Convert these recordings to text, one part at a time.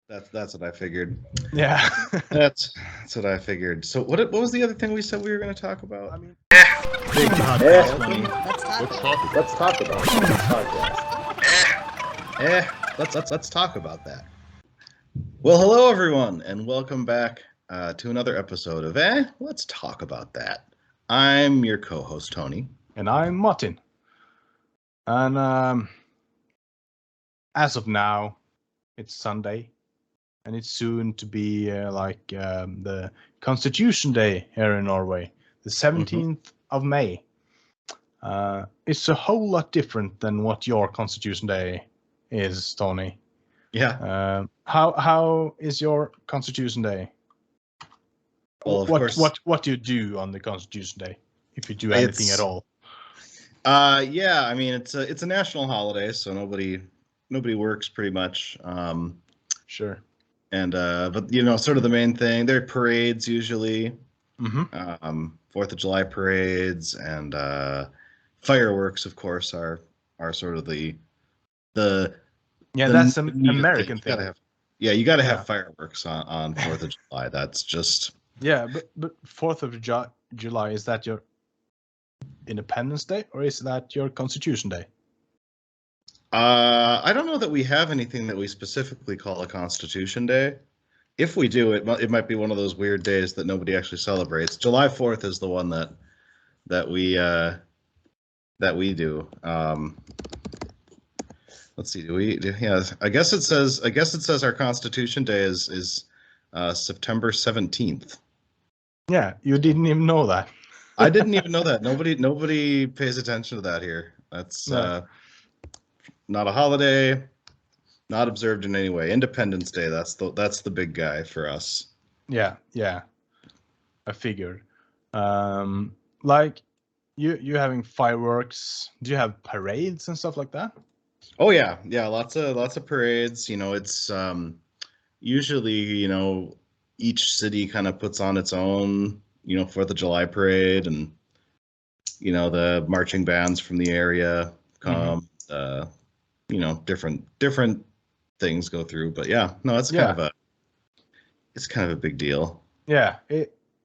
That's what I figured. Yeah. That's what I figured. So what was the other thing we said we were going to talk about? I mean, Big podcast money. Let's talk about it. Let's talk about that. Well, hello everyone, and welcome back to another episode of Let's Talk About That. I'm your co-host Tony, and I'm Martin. And as of now, it's Sunday, and it's soon to be the Constitution Day here in Norway, the 17th of May. It's a whole lot different than what your Constitution Day is, Tony. Yeah. How is your Constitution Day? Well, of course. What do you do on the Constitution Day, if you do anything at all? Yeah, I mean it's a national holiday, so nobody works pretty much. Sure. And but sort of the main thing, there are parades usually. Mm-hmm. 4th of July parades and fireworks, of course, are sort of the that's an American thing. You got to have fireworks on 4th of July. That's just but 4th of July, is that your Independence Day or is that your Constitution Day? I don't know that we have anything that we specifically call a Constitution Day. If we do, it might be one of those weird days that nobody actually celebrates. July 4th is the one that we do. Let's see. Yeah, I guess it says our Constitution Day is September 17th. Yeah, you didn't even know that. I didn't even know that. Nobody pays attention to that here. That's not a holiday, not observed in any way. Independence Day, that's the big guy for us. Yeah, I figured. Like you having fireworks. Do you have parades and stuff like that? Oh yeah, lots of parades. It's usually each city kind of puts on its own 4th of July parade, and the marching bands from the area come. Different things go through, but it's kind of a big deal. Yeah,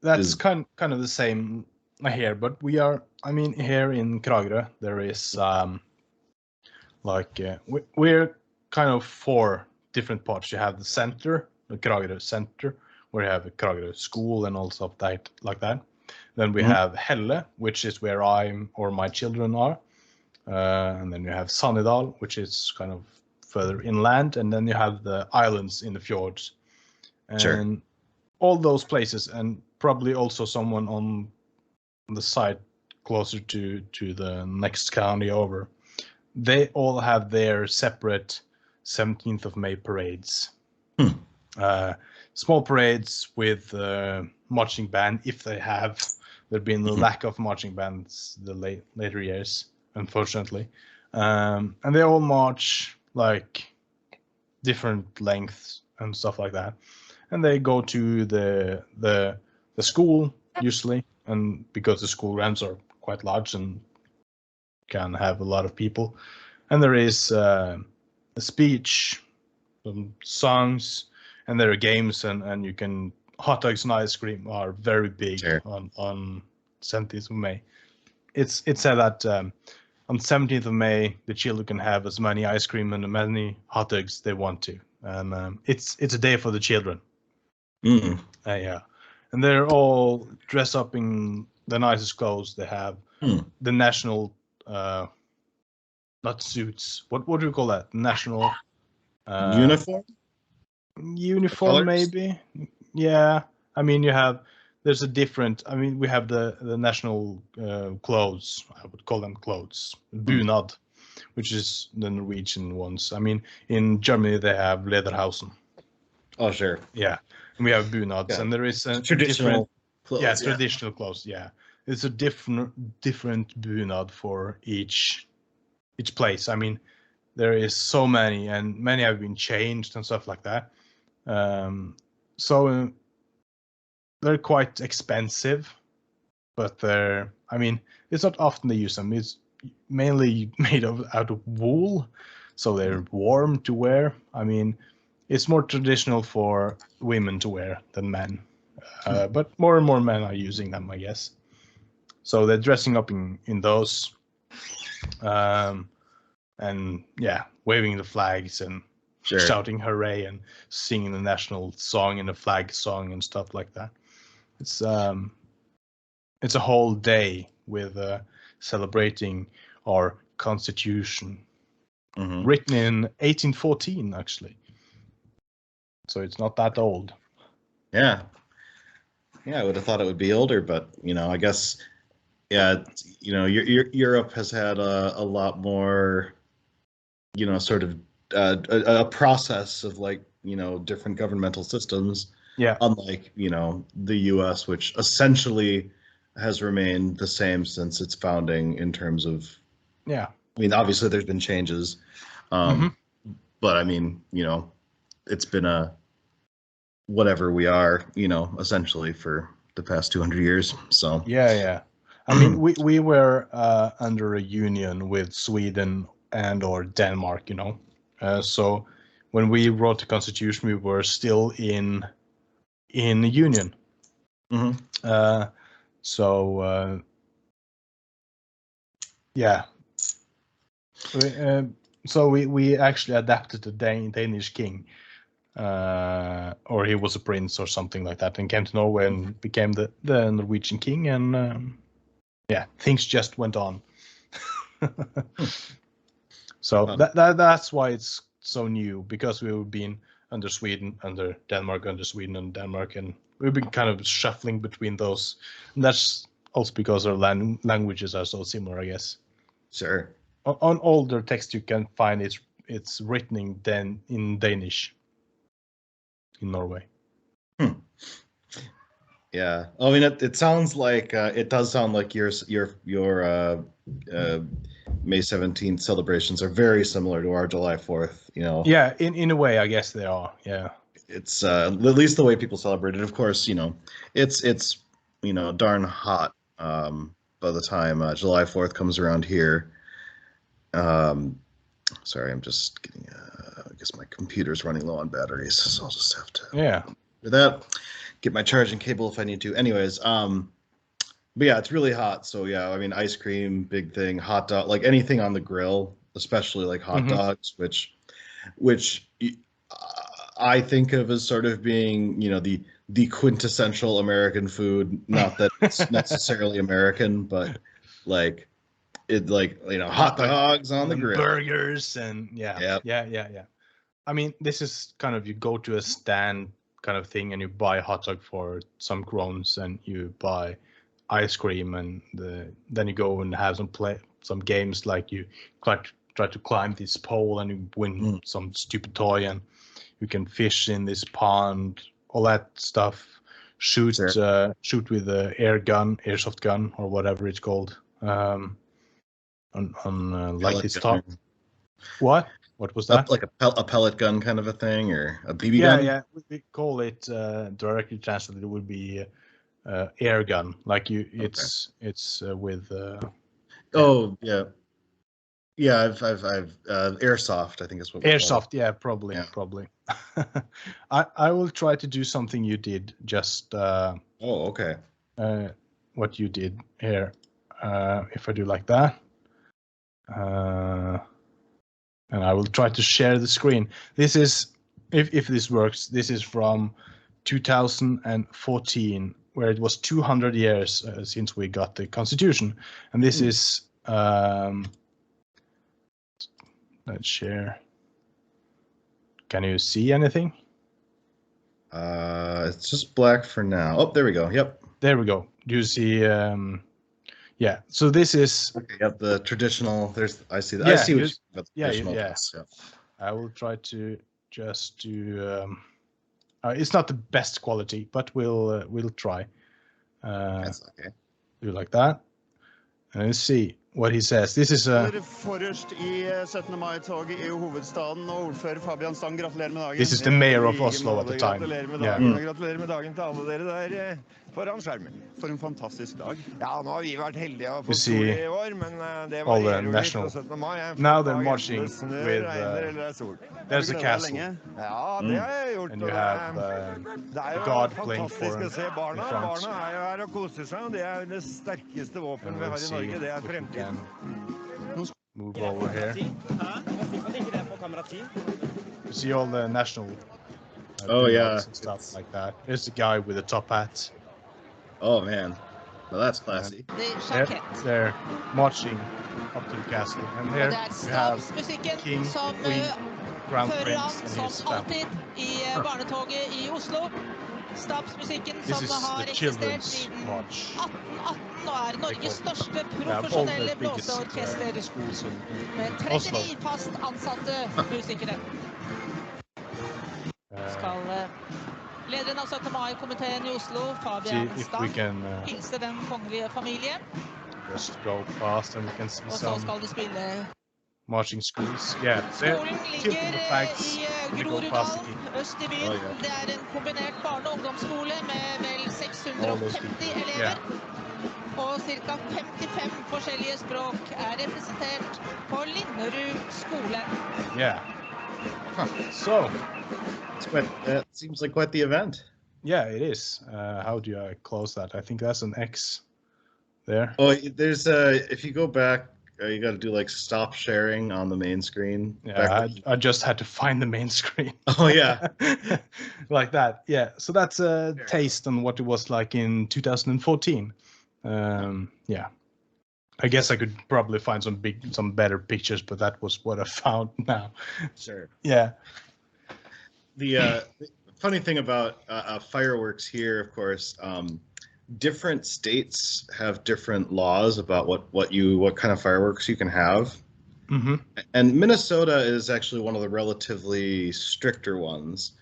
that's kind of the same here, but here in Kragerø there is we're kind of 4 different parts. You have the center, the Kragerø center, where you have a Kragerø school and all stuff like that. Then we have Helle, which is where my children are. And then you have Sannidal, which is kind of further inland, and then you have the islands in the fjords, and all those places, and probably also someone on the side closer to the next county over. They all have their separate 17th of May parades. Small parades with marching band, if they have. There's been a lack of marching bands the later years, unfortunately, and they all march like different lengths and stuff like that, and they go to the school usually, and because the school grounds are quite large and can have a lot of people, and there is a speech, some songs, and there are games, and you can hot dogs and ice cream are very big on 17th of May. It's said that on 17th of May, the children can have as many ice cream and as many hot dogs they want to. And it's a day for the children. Yeah. And they're all dressed up in the nicest clothes. They have the national, not suits. What do you call that? National uniform? Uniform, maybe. Yeah. There's a different, we have the national clothes. I would call them clothes. Bunad, which is the Norwegian ones. In Germany they have Lederhausen. Oh, sure. Yeah. And we have bunads, and there is a traditional clothes. Yeah, traditional clothes. Yeah. It's a different bunad for each place. There is so many, and many have been changed and stuff like that. So they're quite expensive, but it's not often they use them. It's mainly made out of wool, so they're warm to wear. it's more traditional for women to wear than men, but more and more men are using them, I guess. So they're dressing up in those, and yeah, waving the flags and shouting hooray and singing the national song and the flag song and stuff like that. It's a whole day with celebrating our constitution, written in 1814 actually. So it's not that old. Yeah, I would have thought it would be older, but I guess, yeah, Europe has had a lot more, sort of a process of like different governmental systems. Yeah. Unlike the U.S., which essentially has remained the same since its founding in terms of. Yeah. I mean, obviously there's been changes, but I mean, it's been a whatever we are, essentially for the past 200 years. So yeah. I mean, we were under a union with Sweden and or Denmark, so when we wrote the constitution, we were still in the union. Yeah. So we actually adapted the Danish king, or he was a prince or something like that, and came to Norway and became the Norwegian king, and yeah, things just went on. So that's why it's so new, because we've been under Sweden, under Denmark, under Sweden and Denmark, and we've been kind of shuffling between those. And that's also because our languages are so similar, I guess. Sure. On older text you can find it's written in Danish in Norway. Yeah, I mean, it sounds like it does sound like your May 17th celebrations are very similar to our July 4th. Yeah, in a way, I guess they are. Yeah, it's at least the way people celebrate it. Of course, it's darn hot by the time July 4th comes around here. Sorry, I'm just getting. I guess my computer's running low on batteries, so I'll just have to. Yeah. Do that. Get my charging cable if I need to. Anyways, but yeah, it's really hot. So yeah, I mean, ice cream, big thing, hot dog, like anything on the grill, especially like hot dogs, which I think of as sort of being, the quintessential American food. Not that it's necessarily American, but like hot dogs on the grill, burgers, and yeah. I mean, this is kind of, you go to a stand kind of thing and you buy a hot dog for some krones and you buy ice cream, and then you go and have some games, like you try to climb this pole and you win some stupid toy, and you can fish in this pond, all that stuff. Shoot with the airsoft gun or whatever it's called, on like this top. What was that? Like a pellet gun kind of a thing, or a BB gun? Yeah. We call it, directly translated, it would be air gun. Like it's with. Oh yeah. I've airsoft, I think is what. Airsoft, yeah, probably. I will try to do something you did. Just. Okay. What you did here, if I do like that. And I will try to share the screen. This is, if this works, this is from 2014, where it was 200 years since we got the Constitution. And this is, let's share. Can you see anything? It's just black for now. Oh, there we go. Yep. There we go. Do you see? Yeah. So this is. Okay. Yep. The traditional. I see that. Yeah, I see what the traditional. Yeah. I will try to just do. It's not the best quality, but we'll try. That's okay. Do like that, and let's see what he says. This is This is the mayor of Oslo at the time. Yeah. foran skjermen. For en fantastisk dag. Ja, nå har vi vært heldige å You få sol see i år, men det all the varierer jo litt national. på 17. mai. Now they're Dagen marching det snør, with. regner eller er sol. There's a Har du gledet deg castle, lenge? Ja, det har jeg gjort. and Og you have det er jo God playing fantastisk for å se barna. in front. Barna er jo her og koser seg, og det er jo det sterkeste våpen and vi we'll har i see Norge. Det er if we fremtiden. can move over here. You see all the national. Oh, yeah. buildings and stuff like that. There's the guy with the top hat. Oh man, well that's classy. They're marching up to the castle, and Og here det er you have stabsmusikken King, som Queen, Crown fører an Prince, and som his staff. alltid i barnetoget i Oslo. Stabsmusikken This som is har the eksistert children's siden march. 1818 og er Norges største They have all profesjonelle the biggest blåseorkester schools in med Oslo. 39 fast ansatte musikere. Skal lederen av 17. mai-komiteen i Oslo, See Fabian if we Stang, can hilse den kongelige familie. just go past, and we can see Og så some skal de spille. marching schools. Yeah, they're Skolen tilting ligger the flags. i We go past the Groruddalen, king. øst i byen. Det er en kombinert barne- og ungdomsskole med vel All 650 those people. elever. Og ca. 55 forskjellige språk er representert på Linderud skole. Yeah. So, That seems like quite the event. yeah, it is. How do I close that? I think that's an X there. Oh, there's if you go back, you got to do like stop sharing on the main screen. Yeah, I just had to find the main screen. Oh yeah, like that. Yeah. So that's a taste on what it was like in 2014. Yeah. I guess I could probably find some better pictures, but that was what I found now. sure. Yeah. The funny thing about fireworks here, of course, different states have different laws about what kind of fireworks you can have. Mm-hmm. And Minnesota is actually one of the relatively stricter ones.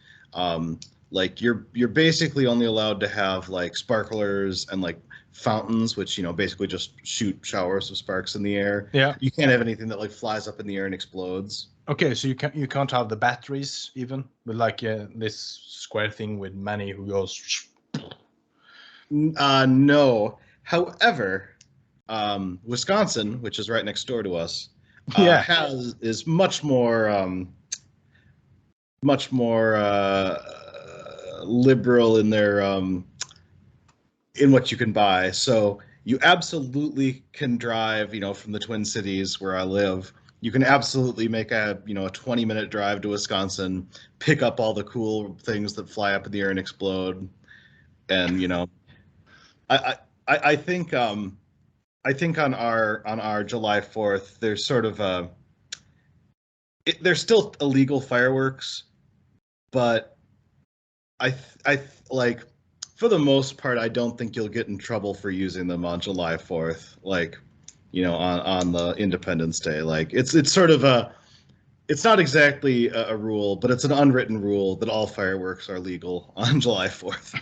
Like you're basically only allowed to have like sparklers and like fountains, which basically just shoot showers of sparks in the air. Yeah. You can't have anything that like flies up in the air and explodes. Okay, so you can't have the batteries even, but like this square thing with many who goes. No. However, Wisconsin, which is right next door to us, is much more liberal in their in what you can buy. So you absolutely can drive, from the Twin Cities where I live. You can absolutely make a 20-minute drive to Wisconsin, pick up all the cool things that fly up in the air and explode, and I think on our July 4th there's sort of there's still illegal fireworks, but I like for the most part I don't think you'll get in trouble for using them on July 4th, like on the Independence Day. Like it's sort of it's not exactly a rule, but it's an unwritten rule that all fireworks are legal on July 4th.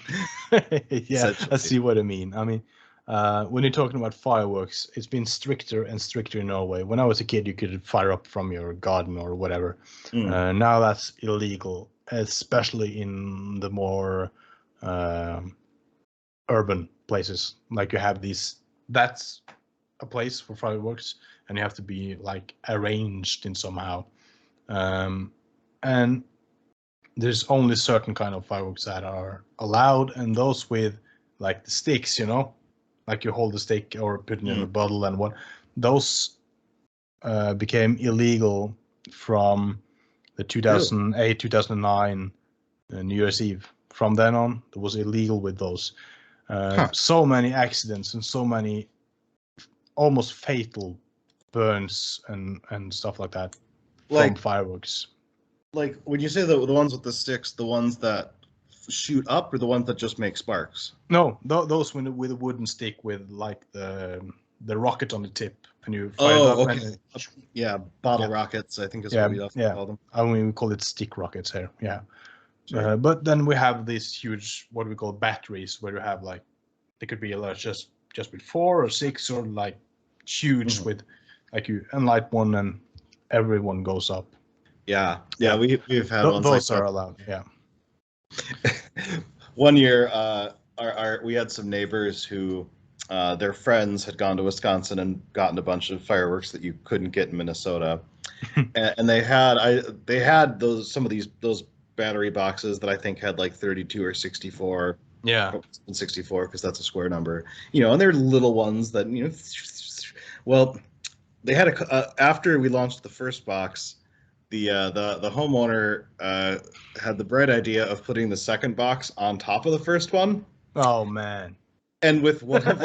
Yeah, I see what I mean. I mean, when you're talking about fireworks, it's been stricter and stricter in Norway. When I was a kid, you could fire up from your garden or whatever. Now that's illegal, especially in the more urban places. Like you have that's a place for fireworks, and you have to be like arranged in somehow. And there's only certain kind of fireworks that are allowed, and those with like the sticks, like you hold the stick or put it in a bottle and what, those became illegal from the 2008, 2009 New Year's Eve. From then on, it was illegal with those. So many accidents and so many almost fatal burns and stuff like that from fireworks. Like when you say the ones with the sticks, the ones that shoot up, or the ones that just make sparks? No, those with a wooden stick with like the rocket on the tip, and you fire it up. Okay. Bottle rockets, I think is what we often call them. I mean, we call it stick rockets here. Yeah. Sure. But then we have these huge, what we call batteries, where you have like, they could be just with 4 or 6, or like huge with like you light one and everyone goes up. Yeah, we've had ones those like are that. allowed. Yeah. One year, we had some neighbors who their friends had gone to Wisconsin and gotten a bunch of fireworks that you couldn't get in Minnesota, and they had those battery boxes that I think had like 32 or 64. Yeah. 64 because that's a square number, and they're little ones that well, they had after we launched the first box, the homeowner had the bright idea of putting the second box on top of the first one. Oh man. And with one of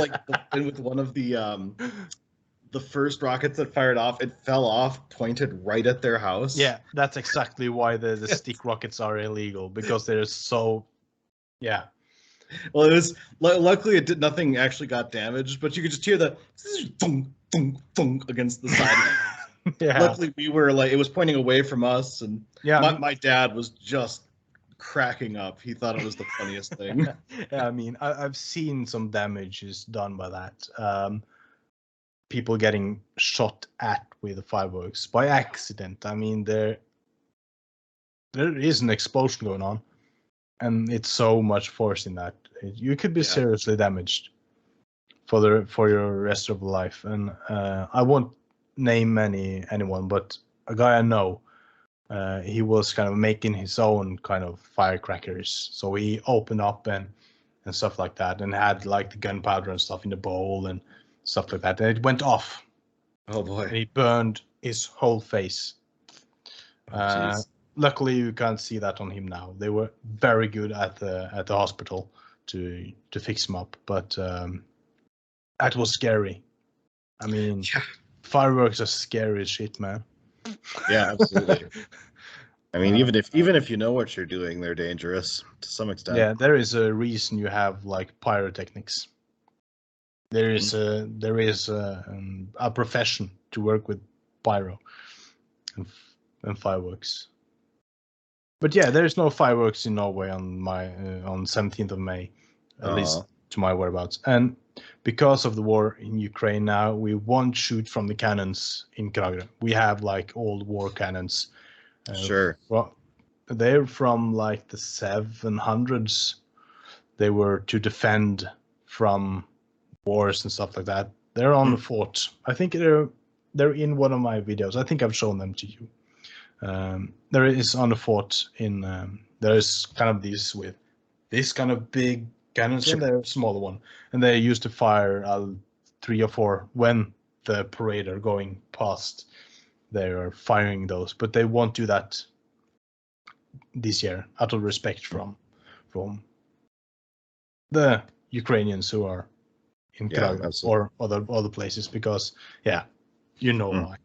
the first rockets that fired off, it fell off, pointed right at their house. Yeah, that's exactly why the stick rockets are illegal, because they're so. Yeah. Well, it was luckily nothing actually got damaged, but you could just hear the thunk, thunk, thunk against the side. Yeah. Luckily, we were it was pointing away from us, and yeah, my dad was just cracking up. He thought it was the funniest thing. Yeah, I mean, I've seen some damages done by that. People getting shot at with the fireworks by accident. I mean, there is an explosion going on, and it's so much force in that you could be seriously damaged for your rest of life. And I won't name anyone, but a guy I know, he was kind of making his own kind of firecrackers. So he opened up and stuff like that, and had like the gunpowder and stuff in the bowl and stuff like that. And it went off. Oh boy! And he burned his whole face. Luckily, you can't see that on him now. They were very good at the hospital to fix him up, but that was scary. I mean, fireworks are scary as shit, man. Yeah, absolutely. I mean, even if you know what you're doing, they're dangerous to some extent. Yeah, there is a reason you have like pyrotechnics. There is a profession to work with pyro and fireworks. But yeah, there's no fireworks in Norway on 17th of May, at least to my whereabouts. And because of the war in Ukraine now, we won't shoot from the cannons in Kragerø. We have like old war cannons. Sure. Well, they're from like the 700s. They were to defend from wars and stuff like that. They're on the fort. I think they're in one of my videos. I think I've shown them to you. There is on the fort in there is kind of these with this kind of big cannons, and they're a smaller one, and they used to fire 3 or 4 when the parade are going past. They are firing those, but they won't do that this year out of respect from the Ukrainians who are in Kragerø or other places, because why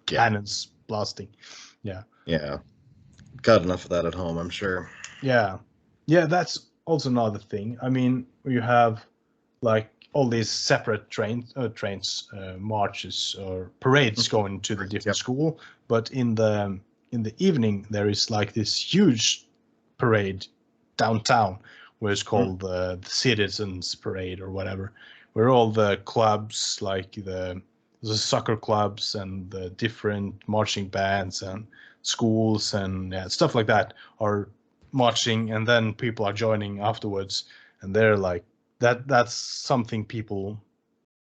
cannons blasting. Yeah, got enough of that at home, I'm sure. Yeah, that's also another thing. I mean, you have like all these separate trains, marches or parades going to the different school, but in the evening there is like this huge parade downtown, where it's called the Citizens Parade or whatever, where all the clubs, like the soccer clubs and the different marching bands and schools and stuff like that, are marching, and then people are joining afterwards, and they're like that's something people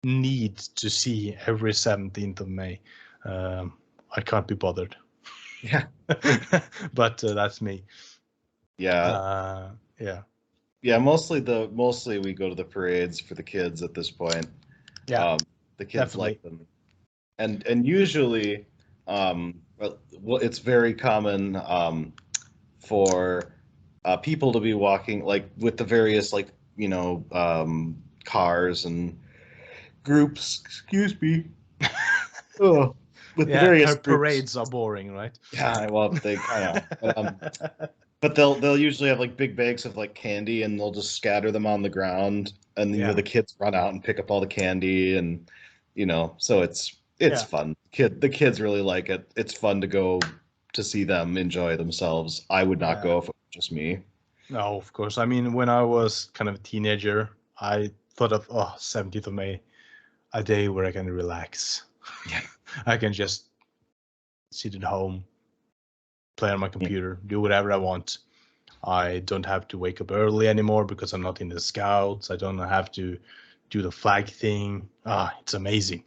need to see every 17th of May. I can't be bothered. Yeah. But that's me. Yeah. Yeah, mostly we go to the parades for the kids at this point. Yeah. The kids like them. And usually it's very common for people to be walking like with the various like cars and groups. Excuse me. Oh, with the various parades are boring, right? Yeah, well, they kind of. But they'll usually have like big bags of like candy, and they'll just scatter them on the ground, and the kids run out and pick up all the candy, and so it's fun. The kids really like it. It's fun to go to see them enjoy themselves. I would not go if it was just me. No, of course. I mean, when I was kind of a teenager, I thought of 17th of May, a day where I can relax. Yeah. I can just sit at home, play on my computer, do whatever I want. I don't have to wake up early anymore because I'm not in the scouts. I don't have to do the flag thing. It's amazing.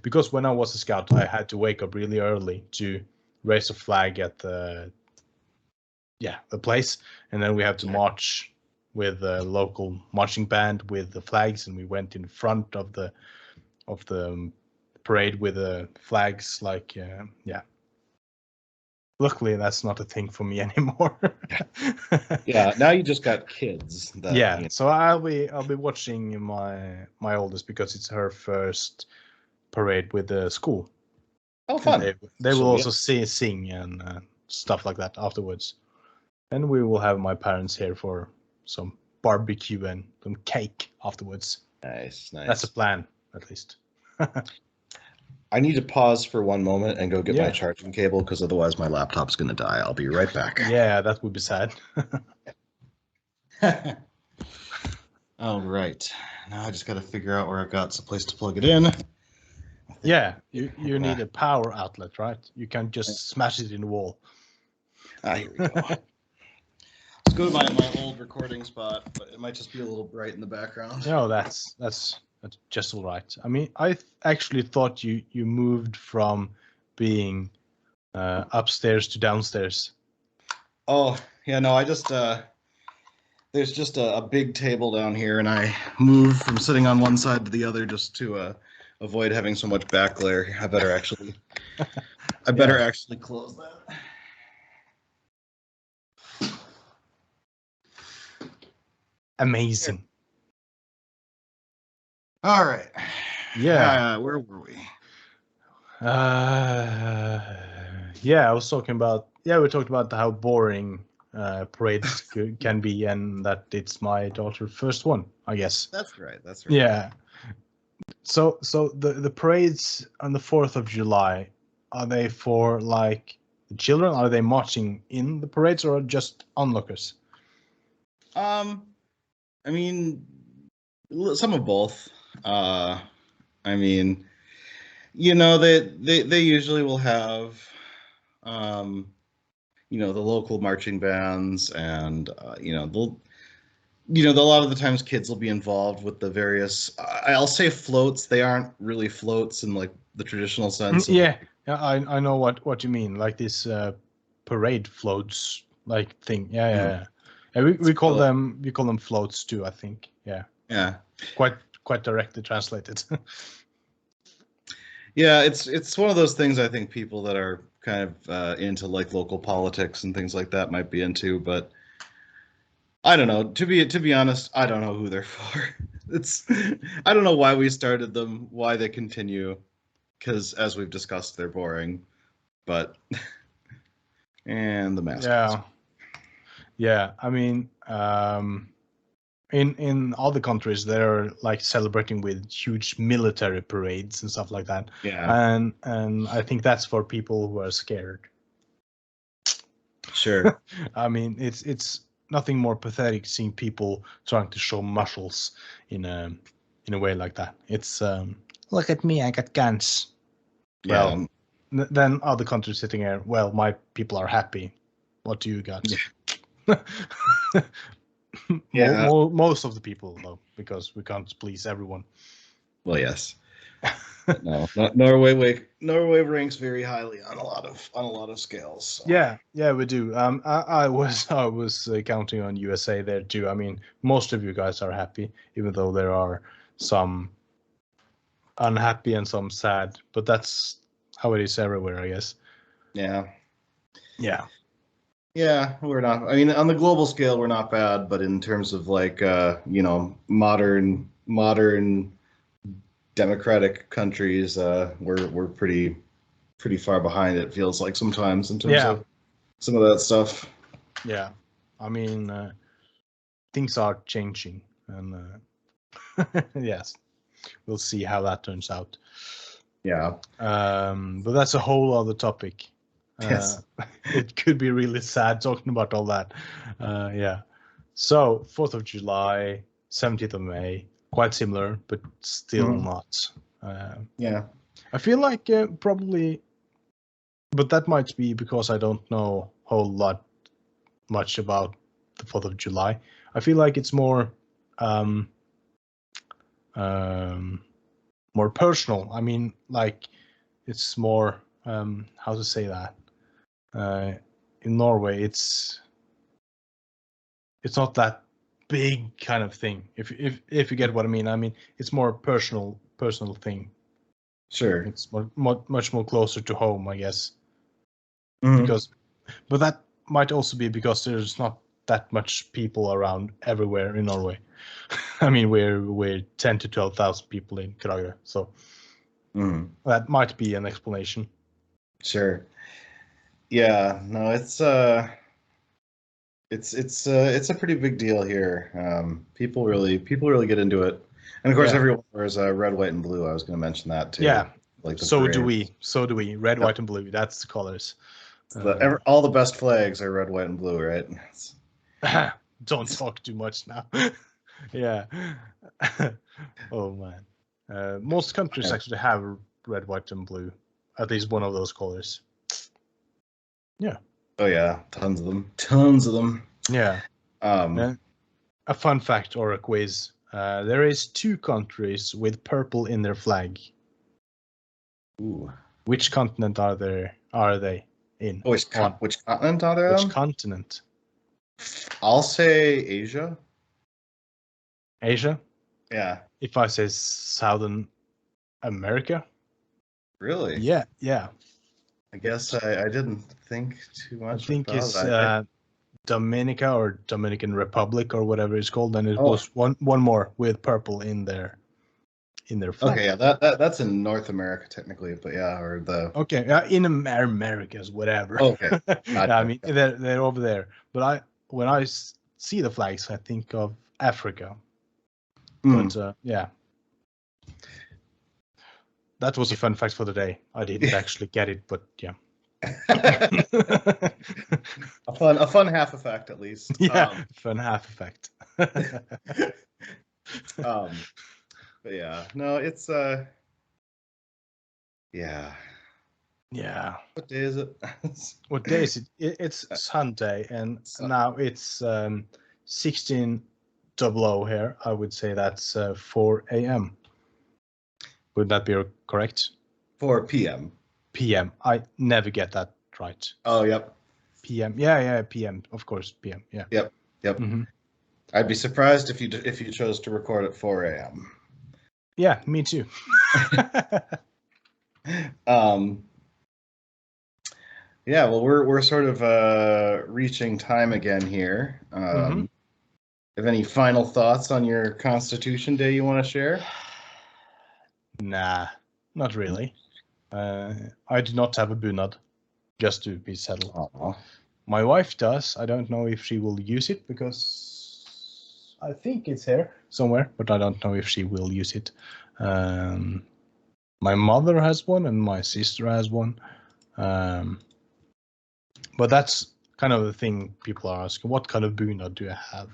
Because when I was a scout, I had to wake up really early to raise a flag at the place, and then we have to march with the local marching band with the flags, and we went in front of the parade with the flags. Luckily, that's not a thing for me anymore. Yeah, now you just got kids. That, Yeah, you know. so I'll be watching my oldest because it's her first parade with the school. Oh, fun. They will So, also sing and stuff like that afterwards. And we will have my parents here for some barbecue and some cake afterwards. Nice. That's a plan, at least. I need to pause for one moment and go get my Yeah. charging cable because otherwise my laptop's going to die. I'll be right back. Yeah, that would be sad. All right. Now I just got to figure out where I've got a place to plug it in. Yeah, you need a power outlet, right? You can't just smash it in the wall. Here we go. Let's go to my old recording spot, but it might just be a little bright in the background. No, that's just all right. I mean, I actually thought you moved from being upstairs to downstairs. Oh, yeah, no, I just, there's just a big table down here, and I moved from sitting on one side to the other just to avoid having so much back glare. I better actually close that. Amazing. All right. Yeah. Where were we? Yeah, I was talking about. Yeah, we talked about how boring parades can be, and that it's my daughter's first one, I guess. That's right. Yeah. So the parades on the 4th of July, are they for like the children? Are they marching in the parades or just onlookers? I mean, some of both. I mean, you know, they usually will have, you know, the local marching bands, and you know, a lot of the times kids will be involved with the various. I'll say floats. They aren't really floats in like the traditional sense. Yeah, I know what you mean. Like this parade floats like thing. Yeah. We call them floats too, I think. Yeah. Yeah. Quite directly translated. Yeah, it's one of those things I think people that are kind of into like local politics and things like that might be into, but I don't know. To be honest, I don't know who they're for. I don't know why we started them, why they continue, because as we've discussed, they're boring. But and the mascots. Yeah. I mean, in other countries, they're like celebrating with huge military parades and stuff like that. Yeah. And I think that's for people who are scared. Sure. I mean, it's nothing more pathetic seeing people trying to show muscles in a way like that. It's look at me, I got guns. Yeah. Well, then other countries sitting here. Well, my people are happy. What do you got? Yeah. Most of the people, though, because we can't please everyone. Well, yes. No, Norway ranks very highly on a lot of scales. So. Yeah, we do. I was counting on USA there too. I mean, most of you guys are happy, even though there are some unhappy and some sad. But that's how it is everywhere, I guess. Yeah. Yeah, we're not. I mean, on the global scale, we're not bad, but in terms of like, you know, modern democratic countries, we're pretty far behind. It feels like sometimes in terms of some of that stuff. Yeah, I mean, things are changing, and yes, we'll see how that turns out. Yeah. But that's a whole other topic. Yes. It could be really sad talking about all that. Yeah. So 4th of July, 17th of May, quite similar, but still not. Yeah. I feel like probably, but that might be because I don't know a whole lot much about the 4th of July. I feel like it's more more personal. I mean, like it's more how to say that. In Norway, it's not that big kind of thing. If you get what I mean. I mean, it's more personal thing. Sure. It's much more closer to home, I guess. Mhm. But that might also be because there's not that much people around everywhere in Norway. I mean, we're 10 to 12,000 people in Kragerø, so Mhm. that might be an explanation. Sure. Yeah. No, it's a pretty big deal here. People really get into it, and of course, Yeah. everyone wears red, white, and blue. I was going to mention that too. Yeah. Like the So do parades. we. So do we. Red, Yep. white, and blue. That's the colors. All the best flags are red, white, and blue, right? Don't talk too much now. Yeah. Oh man. Most countries actually have red, white, and blue. At least one of those colors. Yeah. Oh yeah, tons of them. Tons of them. Yeah. Um, A fun fact or a quiz. There is 2 countries with purple in their flag. ooh. Which continent are they in? Which continent are they Which on? continent? I'll say Asia. Asia? Yeah. If I say Southern America? Really? Yeah. I guess I didn't think too I much think about it's that. Dominica or Dominican Republic or whatever it's called. And it Oh. was one more with purple in their flag. Okay, yeah, that's in North America technically, but yeah, or the Okay, in Americas, whatever. okay. Yeah, I mean they're over there. But when I see the flags, I think of Africa. Mm. But yeah, that was a fun fact for the day. I didn't actually get it, but yeah. a fun half effect at least. Yeah, fun half effect. But yeah, no, it's yeah. Yeah. What day is it? What day is it? It's Sunday, and now it's 16:00 here. I would say that's 4 a.m. Would that be correct? 4 p.m. PM. I never get that right. Oh, yep. PM. Yeah, PM. Of course, PM. Yeah. Yep. Mm-hmm. I'd be surprised if you chose to record at 4 a.m. Yeah, me too. Yeah, well, we're sort of reaching time again here. Have any final thoughts on your Constitution Day you want to share? Nah, not really. I do not have a bunad, just to be settled. Aww. My wife does. I don't know if she will use it because I think it's here somewhere, but I don't know if she will use it. My mother has one and my sister has one. But that's kind of the thing people are asking. What kind of bunad do I have?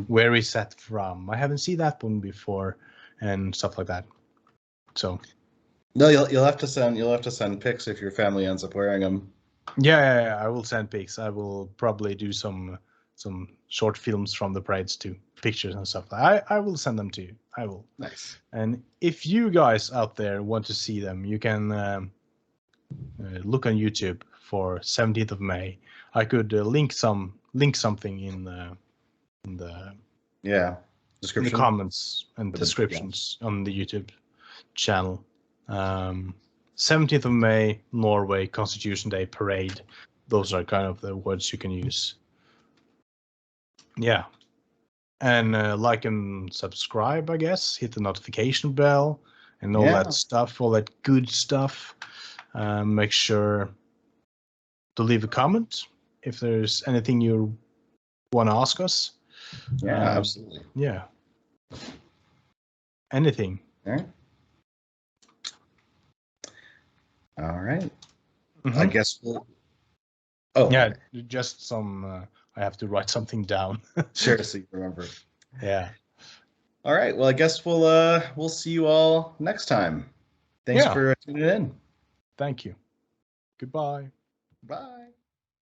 Where is that from? I haven't seen that one before and stuff like that. So no, you'll have to send pics if your family ends up wearing them. Yeah, I will send pics. I will probably do some short films from the parades too, pictures and stuff. I will send them to you. I will. Nice. And if you guys out there want to see them, you can look on YouTube for 17th of May. I could link something in the description, in the comments and descriptions on the YouTube channel. 17th of May, Norway, Constitution Day Parade. Those are kind of the words you can use. Yeah. And like and subscribe, I guess. Hit the notification bell and all that stuff, all that good stuff. Make sure to leave a comment if there's anything you want to ask us. Yeah, absolutely. Yeah. Anything. All right. Mm-hmm. I guess we'll. Oh. Yeah, just some. I have to write something down. Sure, so you remember. Yeah. All right. Well, I guess we'll see you all next time. Thanks for tuning in. Thank you. Goodbye. Bye.